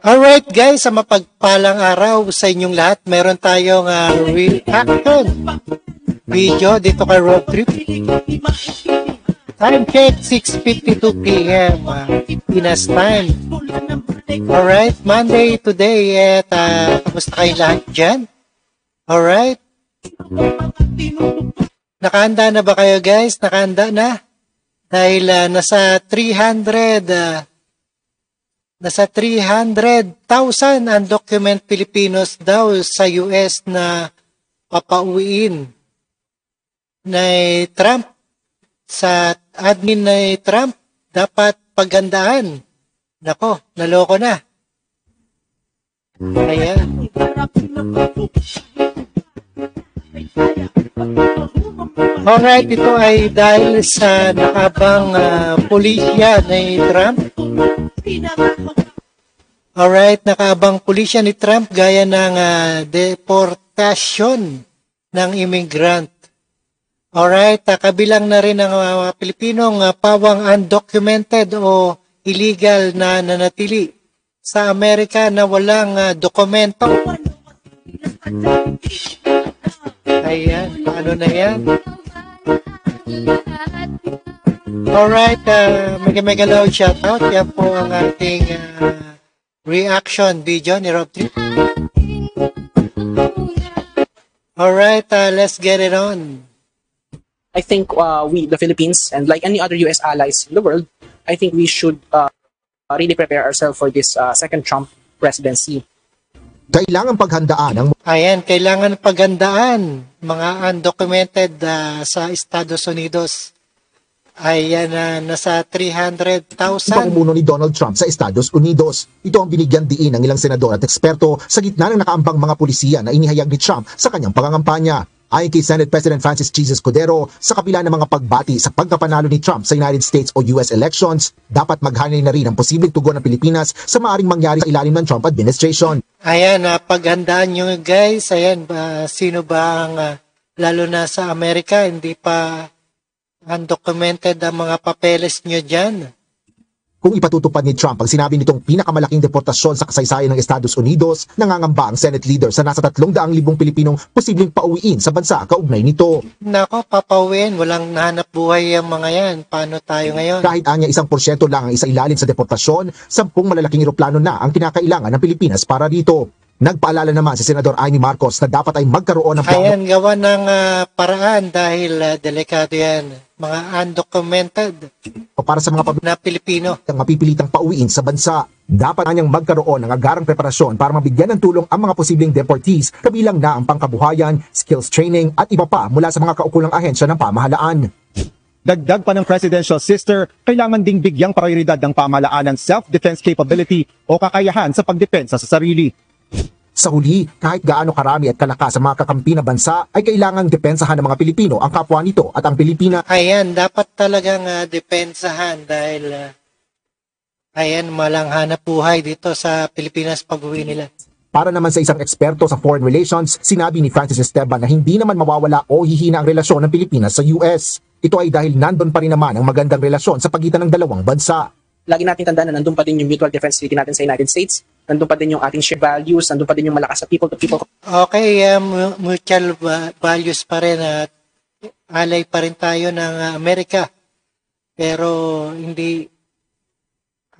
Alright guys, sa mapagpalang araw sa inyong lahat, meron tayong reaction video dito kay Road Trip. Time check, 6:52 p.m. Pinas time. Alright, Monday today at kamusta kayo lahat dyan? Alright. Nakahanda na ba kayo guys? Nakahanda na? Dahil nasa 300,000 undocumented Filipinos daw sa US na papauwiin na Trump. Sa admin na Trump, dapat pagandaan. Nako, naloko na. Ayan. Alright, ito ay dahil sa nakabang pulisya ni Trump. Alright, nakaabang pulisya ni Trump gaya ng deportasyon ng immigrant. Alright, kabilang na rin ang mga Pilipinong pawang undocumented o illegal na nanatili sa Amerika na walang dokumento. Ayan, paano na yan? Alright, mega loud shoutout. Yan po ang ating reaction video ni Rob Trip. Alright, let's get it on. I think we, the Philippines, and like any other U.S. allies in the world, I think we should really prepare ourselves for this second Trump presidency. Kailangan paghandaan ang Ayan, kailangan paghandaan mga undocumented sa Estados Unidos. Ayan, nasa 300,000. pamumuno ni Donald Trump sa Estados Unidos. Ito ang binigyan diin ng ilang senador at eksperto sa gitna ng nakaambang mga pulisiya na inihayag ni Trump sa kanyang pangangampanya. Ayon kay Senate President Francis Jesus Cordero, sa kabila ng mga pagbati sa pagkapanalo ni Trump sa United States o US elections, dapat maghanay na rin ang posibleng tugon ng Pilipinas sa maaring mangyari sa ilalim ng Trump administration. Ayan, paghandaan nyo guys. Ayan, sino ba ang, lalo na sa Amerika, hindi pa undocumented ang mga papeles nyo dyan? Kung ipatutupad ni Trump ang sinabi nitong pinakamalaking deportasyon sa kasaysayan ng Estados Unidos, nangangamba ang Senate leader sa nasa 300,000 Pilipinong posibleng pauwiin sa bansa kaugnay nito. Nako, papawin. Walang nahanap buhay ang mga yan. Paano tayo ngayon? Kahit anya 1% lang ang isailalim sa deportasyon, 10 malalaking eroplano na ang kinakailangan ng Pilipinas para rito. Nagpaalala naman si Senador Amy Marcos na dapat ay magkaroon ng plano. Ayan, gawa ng paraan dahil delikado yan. Mga undocumented Para sa mga na Pilipino. mapipilitang pauwiin sa bansa. Dapat anyang magkaroon ng agarang preparasyon para mabigyan ng tulong ang mga posibleng deportees, kabilang na ang pangkabuhayan, skills training at iba pa mula sa mga kaukulang ahensya ng pamahalaan. Dagdag pa ng presidential sister, kailangan ding bigyang prioridad ng pamahalaan ng self-defense capability o kakayahan sa pagdepensa sa sarili. Sa huli, kahit gaano karami at kalakas sa mga kakampi na bansa, ay kailangang depensahan ng mga Pilipino ang kapwa nito at ang Pilipinas. Ayan, dapat talagang depensahan dahil ayan, malang hanap buhay dito sa Pilipinas pag-uwi nila. Para naman sa isang eksperto sa foreign relations, sinabi ni Francis Esteban na hindi naman mawawala o hihina ang relasyon ng Pilipinas sa US. Ito ay dahil nandun pa rin naman ang magandang relasyon sa pagitan ng dalawang bansa. Lagi natin tandaan na nandun pa din yung mutual defense treaty natin sa United States, nandun pa din yung ating shared values, nandun pa din yung malakas sa people-to-people. Okay, mutual values pa rin at alay pa rin tayo ng Amerika. Pero hindi,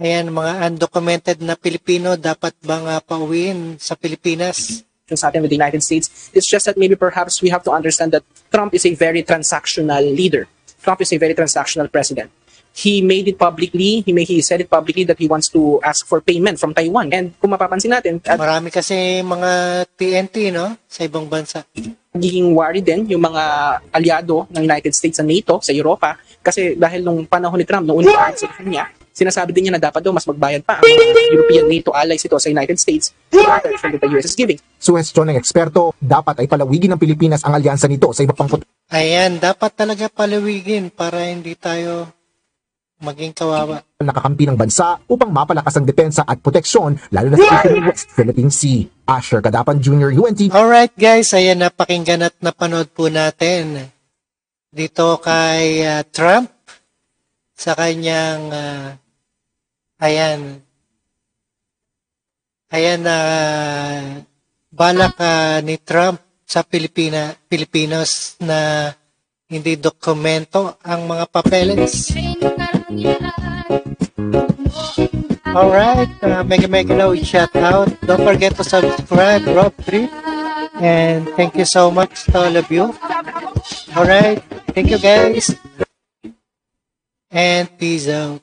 ayan, mga undocumented na Pilipino dapat bang pauwiin sa Pilipinas? Sa atin with the United States. It's just that maybe perhaps we have to understand that Trump is a very transactional leader. Trump is a very transactional president. He made it publicly, he said it publicly that he wants to ask for payment from Taiwan. And kung mapapansin natin, Marami kasi mga TNT, no? Sa ibang bansa. nagiging worried din yung mga aliado ng United States sa NATO, sa Europa, kasi dahil nung panahon ni Trump, nung unang sa kanya, sinasabi din niya na dapat daw mas magbayad pa ang mga European NATO allies ito sa United States from the US is giving. Suhestyon ng eksperto, dapat ay palawigin ng Pilipinas ang alyansa nito sa iba pang Ayan, dapat talaga palawigin para hindi tayo maging kawawa. nakakampi ng bansa upang mapalakas ang depensa at proteksyon lalo na sa West Philippine Sea. Asher Kadapan Jr., UNT. Alright guys, ayan, napakinggan at napanood po natin dito kay Trump sa kanyang ayan, ayan na balak ni Trump sa Pilipinos na hindi dokumento ang mga papeles. Alright, make no shout out. Don't forget to subscribe, Rob 3. And thank you so much to all of you. Alright, thank you guys. And peace out.